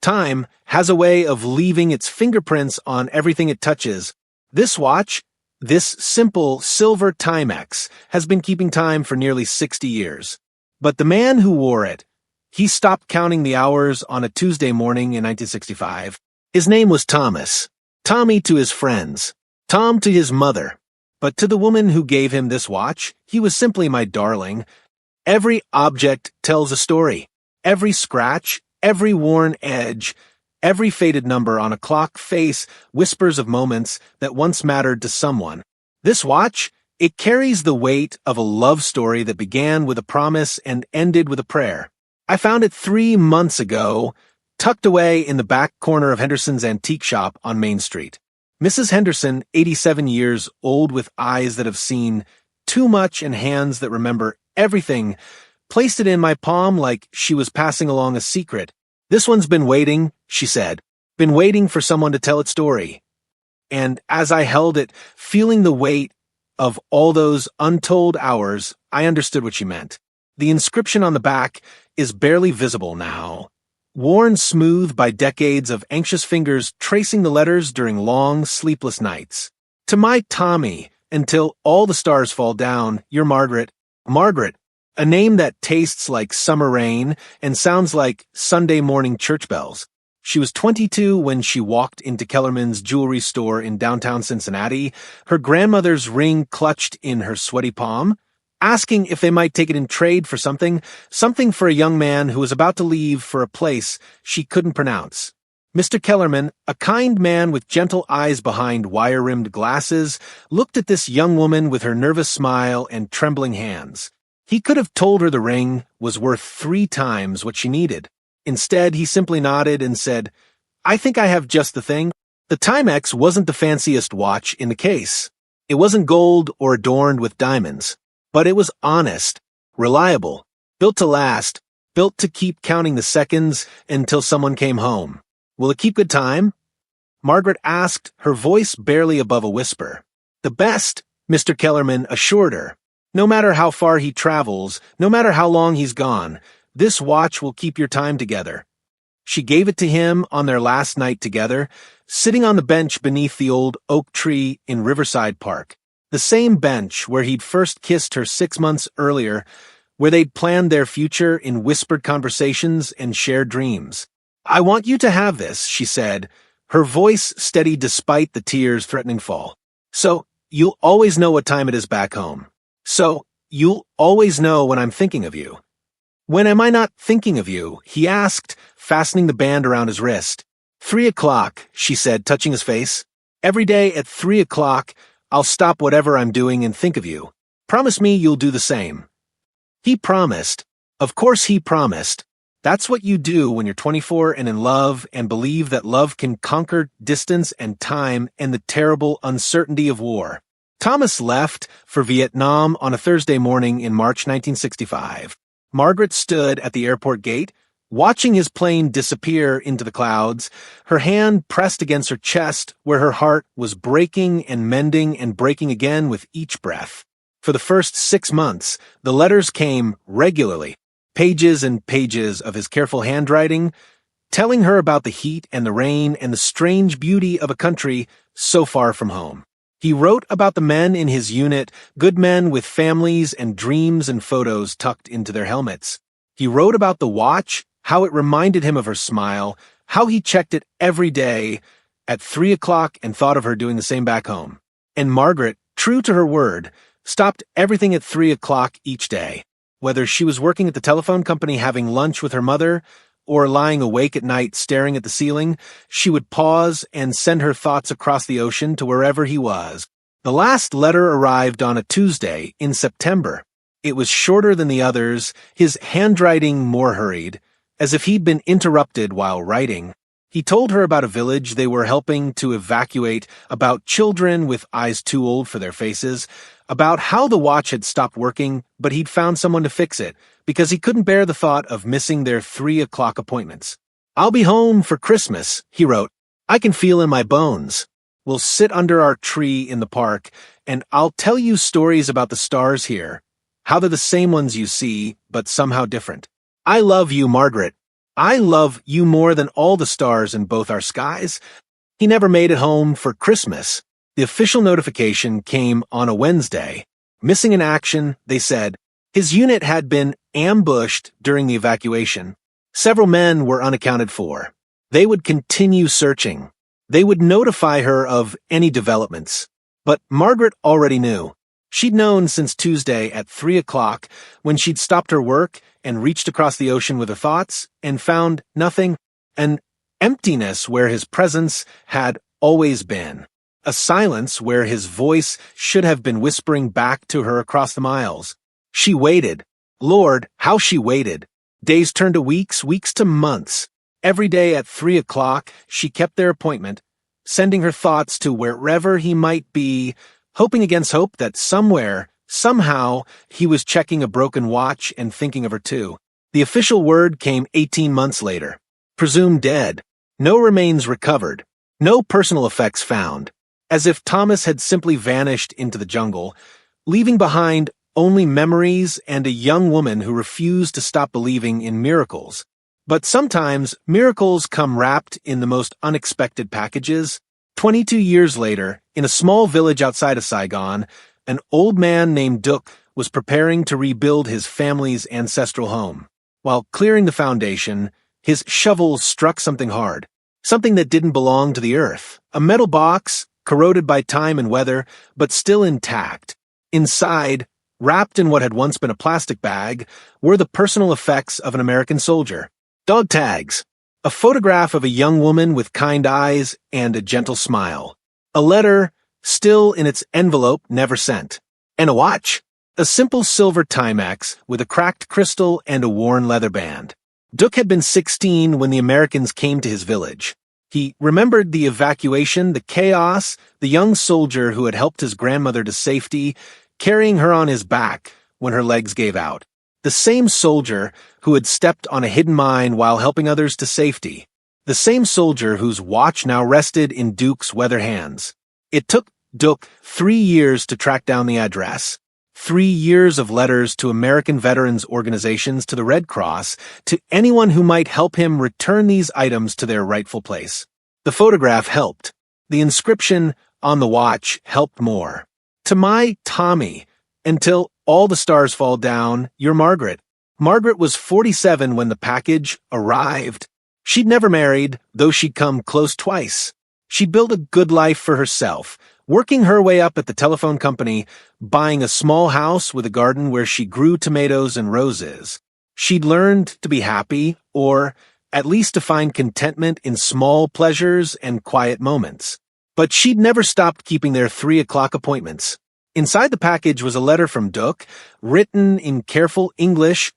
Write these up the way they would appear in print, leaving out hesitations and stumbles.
Time has a way of leaving its fingerprints on everything it touches. This watch, this simple silver Timex, has been keeping time for nearly 60 years. But the man who wore it, he stopped counting the hours on a Tuesday morning in 1965. His name was Thomas. Tommy to his friends. Tom to his mother. But to the woman who gave him this watch, he was simply my darling. Every object tells a story. Every scratch, every worn edge, every faded number on a clock face whispers of moments that once mattered to someone. This watch, it carries the weight of a love story that began with a promise and ended with a prayer. I found it 3 months ago, tucked away in the back corner of Henderson's antique shop on Main Street. Mrs. Henderson, 87 years old with eyes that have seen too much and hands that remember everything, placed it in my palm like she was passing along a secret. "This one's been waiting," she said, "been waiting for someone to tell its story." And as I held it, feeling the weight of all those untold hours, I understood what she meant. The inscription on the back is barely visible now, worn smooth by decades of anxious fingers tracing the letters during long, sleepless nights. "To my Tommy, until all the stars fall down, you're Margaret." Margaret, a name that tastes like summer rain and sounds like Sunday morning church bells. She was 22 when she walked into Kellerman's jewelry store in downtown Cincinnati, her grandmother's ring clutched in her sweaty palm, asking if they might take it in trade for something for a young man who was about to leave for a place she couldn't pronounce. Mr. Kellerman, a kind man with gentle eyes behind wire-rimmed glasses, looked at this young woman with her nervous smile and trembling hands. He could have told her the ring was worth 3 times what she needed. Instead, he simply nodded and said, "I think I have just the thing." The Timex wasn't the fanciest watch in the case. It wasn't gold or adorned with diamonds. But it was honest, reliable, built to last, built to keep counting the seconds until someone came home. "Will it keep good time?" Margaret asked, her voice barely above a whisper. "The best," Mr. Kellerman assured her. "No matter how far he travels, no matter how long he's gone, this watch will keep your time together." She gave it to him on their last night together, sitting on the bench beneath the old oak tree in Riverside Park. The same bench where he'd first kissed her 6 months earlier, where they'd planned their future in whispered conversations and shared dreams. "I want you to have this," she said, her voice steady despite the tears threatening fall. "So, you'll always know what time it is back home. So, you'll always know when I'm thinking of you." "When am I not thinking of you?" he asked, fastening the band around his wrist. 3 o'clock, she said, touching his face. "Every day at 3 o'clock, I'll stop whatever I'm doing and think of you. Promise me you'll do the same." He promised. Of course he promised. That's what you do when you're 24 and in love and believe that love can conquer distance and time and the terrible uncertainty of war. Thomas left for Vietnam on a Thursday morning in March 1965. Margaret stood at the airport gate, watching his plane disappear into the clouds, her hand pressed against her chest where her heart was breaking and mending and breaking again with each breath. For the first 6 months, the letters came regularly, pages and pages of his careful handwriting, telling her about the heat and the rain and the strange beauty of a country so far from home. He wrote about the men in his unit, good men with families and dreams and photos tucked into their helmets. He wrote about the watch, how it reminded him of her smile, how he checked it every day at 3 o'clock and thought of her doing the same back home. And Margaret, true to her word, stopped everything at 3 o'clock each day. Whether she was working at the telephone company having lunch with her mother, or lying awake at night staring at the ceiling, she would pause and send her thoughts across the ocean to wherever he was. The last letter arrived on a Tuesday in September. It was shorter than the others, his handwriting more hurried, as if he'd been interrupted while writing. He told her about a village they were helping to evacuate, about children with eyes too old for their faces, about how the watch had stopped working, but he'd found someone to fix it, because he couldn't bear the thought of missing their 3 o'clock appointments. "I'll be home for Christmas," he wrote. "I can feel in my bones. We'll sit under our tree in the park, and I'll tell you stories about the stars here, how they're the same ones you see, but somehow different. I love you, Margaret." I love you more than all the stars in both our skies. He never made it home for Christmas. The official notification came on a Wednesday. Missing in action, they said. His unit had been ambushed during the evacuation. Several men were unaccounted for. They would continue searching. They would notify her of any developments. But Margaret already knew. She'd known since Tuesday at 3 o'clock when she'd stopped her work and reached across the ocean with her thoughts and found nothing, an emptiness where his presence had always been, a silence where his voice should have been whispering back to her across the miles. She waited. Lord, how she waited. Days turned to weeks, weeks to months. Every day at 3 o'clock, she kept their appointment, sending her thoughts to wherever he might be, hoping against hope that somewhere, somehow, he was checking a broken watch and thinking of her too. The official word came 18 months later. Presumed dead. No remains recovered. No personal effects found. As if Thomas had simply vanished into the jungle, leaving behind only memories and a young woman who refused to stop believing in miracles. But sometimes, miracles come wrapped in the most unexpected packages. 22 years later, in a small village outside of Saigon, an old man named Duc was preparing to rebuild his family's ancestral home. While clearing the foundation, his shovel struck something hard, something that didn't belong to the earth, a metal box, corroded by time and weather, but still intact. Inside, wrapped in what had once been a plastic bag, were the personal effects of an American soldier. Dog tags. A photograph of a young woman with kind eyes and a gentle smile. A letter, still in its envelope, never sent. And a watch. A simple silver Timex with a cracked crystal and a worn leather band. Duc had been 16 when the Americans came to his village. He remembered the evacuation, the chaos, the young soldier who had helped his grandmother to safety, carrying her on his back when her legs gave out. The same soldier who had stepped on a hidden mine while helping others to safety. The same soldier whose watch now rested in Duke's weather hands. It took Duke 3 years to track down the address. 3 years of letters to American veterans organizations, to the Red Cross, to anyone who might help him return these items to their rightful place. The photograph helped. The inscription on the watch helped more. To my Tommy, until all the stars fall down, you're Margaret. Margaret was 47 when the package arrived. She'd never married, though she'd come close twice. She'd built a good life for herself, working her way up at the telephone company, buying a small house with a garden where she grew tomatoes and roses. She'd learned to be happy, or at least to find contentment in small pleasures and quiet moments. But she'd never stopped keeping their 3 o'clock appointments. Inside the package was a letter from Duc, written in careful English,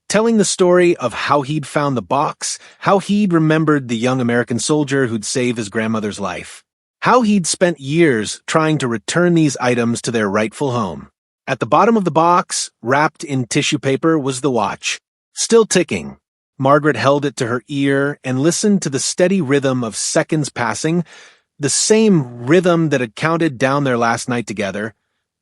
telling the story of how he'd found the box, how he'd remembered the young American soldier who'd saved his grandmother's life, how he'd spent years trying to return these items to their rightful home. At the bottom of the box, wrapped in tissue paper, was the watch, still ticking. Margaret held it to her ear and listened to the steady rhythm of seconds passing, the same rhythm that had counted down their last night together,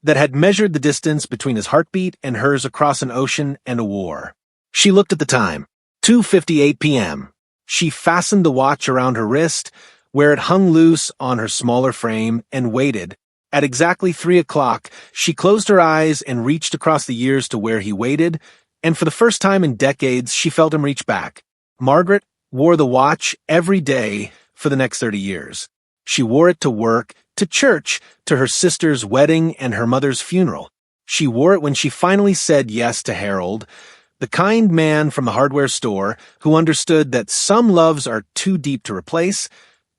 that had measured the distance between his heartbeat and hers across an ocean and a war. She looked at the time. 2:58 p.m. She fastened the watch around her wrist, where it hung loose on her smaller frame, and waited. At exactly 3 o'clock, she closed her eyes and reached across the years to where he waited, and for the first time in decades, she felt him reach back. Margaret wore the watch every day for the next 30 years. She wore it to work, to church, to her sister's wedding and her mother's funeral. She wore it when she finally said yes to Harold, the kind man from the hardware store who understood that some loves are too deep to replace,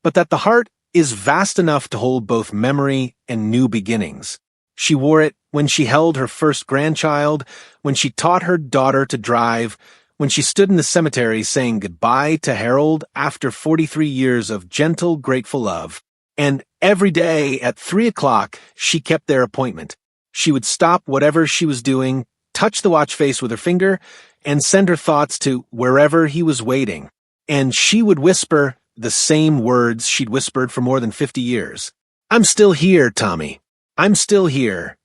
but that the heart is vast enough to hold both memory and new beginnings. She wore it when she held her first grandchild, when she taught her daughter to drive, when she stood in the cemetery saying goodbye to Harold after 43 years of gentle, grateful love. And every day at 3 o'clock, she kept their appointment. She would stop whatever she was doing, touch the watch face with her finger, and send her thoughts to wherever he was waiting. And she would whisper the same words she'd whispered for more than 50 years. I'm still here, Tommy. I'm still here.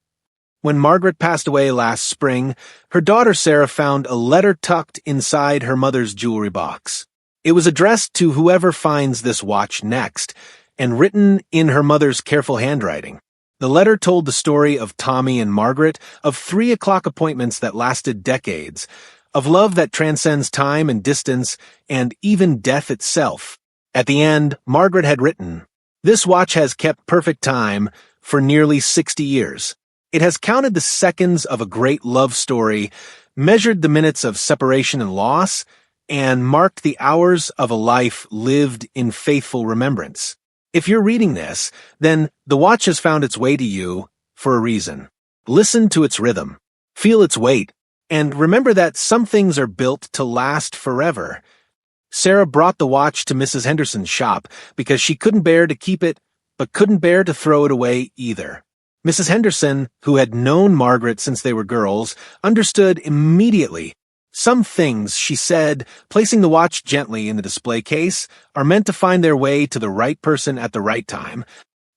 When Margaret passed away last spring, her daughter Sarah found a letter tucked inside her mother's jewelry box. It was addressed to whoever finds this watch next, and written in her mother's careful handwriting. The letter told the story of Tommy and Margaret, of 3 o'clock appointments that lasted decades, of love that transcends time and distance, and even death itself. At the end, Margaret had written, "This watch has kept perfect time for nearly 60 years. It has counted the seconds of a great love story, measured the minutes of separation and loss, and marked the hours of a life lived in faithful remembrance." If you're reading this, then the watch has found its way to you for a reason. Listen to its rhythm, feel its weight, and remember that some things are built to last forever. Sarah brought the watch to Mrs. Henderson's shop because she couldn't bear to keep it, but couldn't bear to throw it away either. Mrs. Henderson, who had known Margaret since they were girls, understood immediately. Some things, she said, placing the watch gently in the display case, are meant to find their way to the right person at the right time.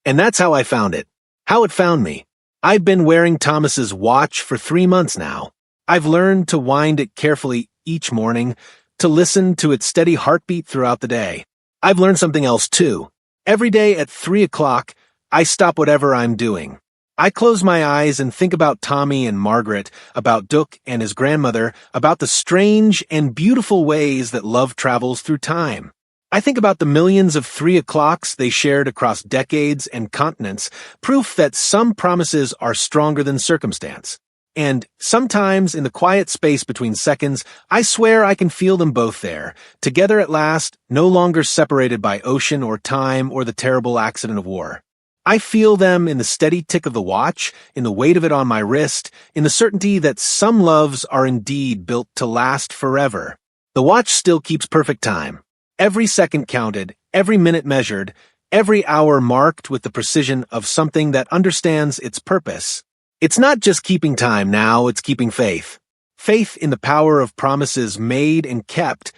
And that's how I found it. How it found me. I've been wearing Thomas's watch for 3 months now. I've learned to wind it carefully each morning, to listen to its steady heartbeat throughout the day. I've learned something else too. Every day at 3 o'clock, I stop whatever I'm doing. I close my eyes and think about Tommy and Margaret, about Duke and his grandmother, about the strange and beautiful ways that love travels through time. I think about the millions of 3 o'clocks they shared across decades and continents, proof that some promises are stronger than circumstance. And sometimes, in the quiet space between seconds, I swear I can feel them both there, together at last, no longer separated by ocean or time or the terrible accident of war. I feel them in the steady tick of the watch, in the weight of it on my wrist, in the certainty that some loves are indeed built to last forever. The watch still keeps perfect time. Every second counted, every minute measured, every hour marked with the precision of something that understands its purpose. It's not just keeping time now, it's keeping faith. Faith in the power of promises made and kept,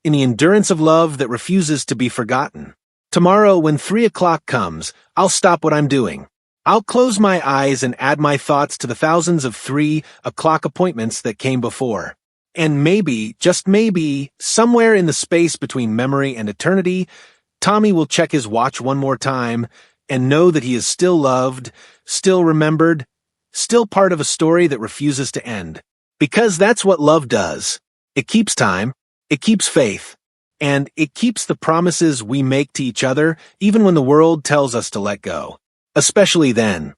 in the endurance of love that refuses to be forgotten. Tomorrow, when 3 o'clock comes, I'll stop what I'm doing. I'll close my eyes and add my thoughts to the thousands of 3 o'clock appointments that came before. And maybe, just maybe, somewhere in the space between memory and eternity, Tommy will check his watch one more time and know that he is still loved, still remembered, still part of a story that refuses to end. Because that's what love does. It keeps time, it keeps faith, and it keeps the promises we make to each other even when the world tells us to let go. Especially then.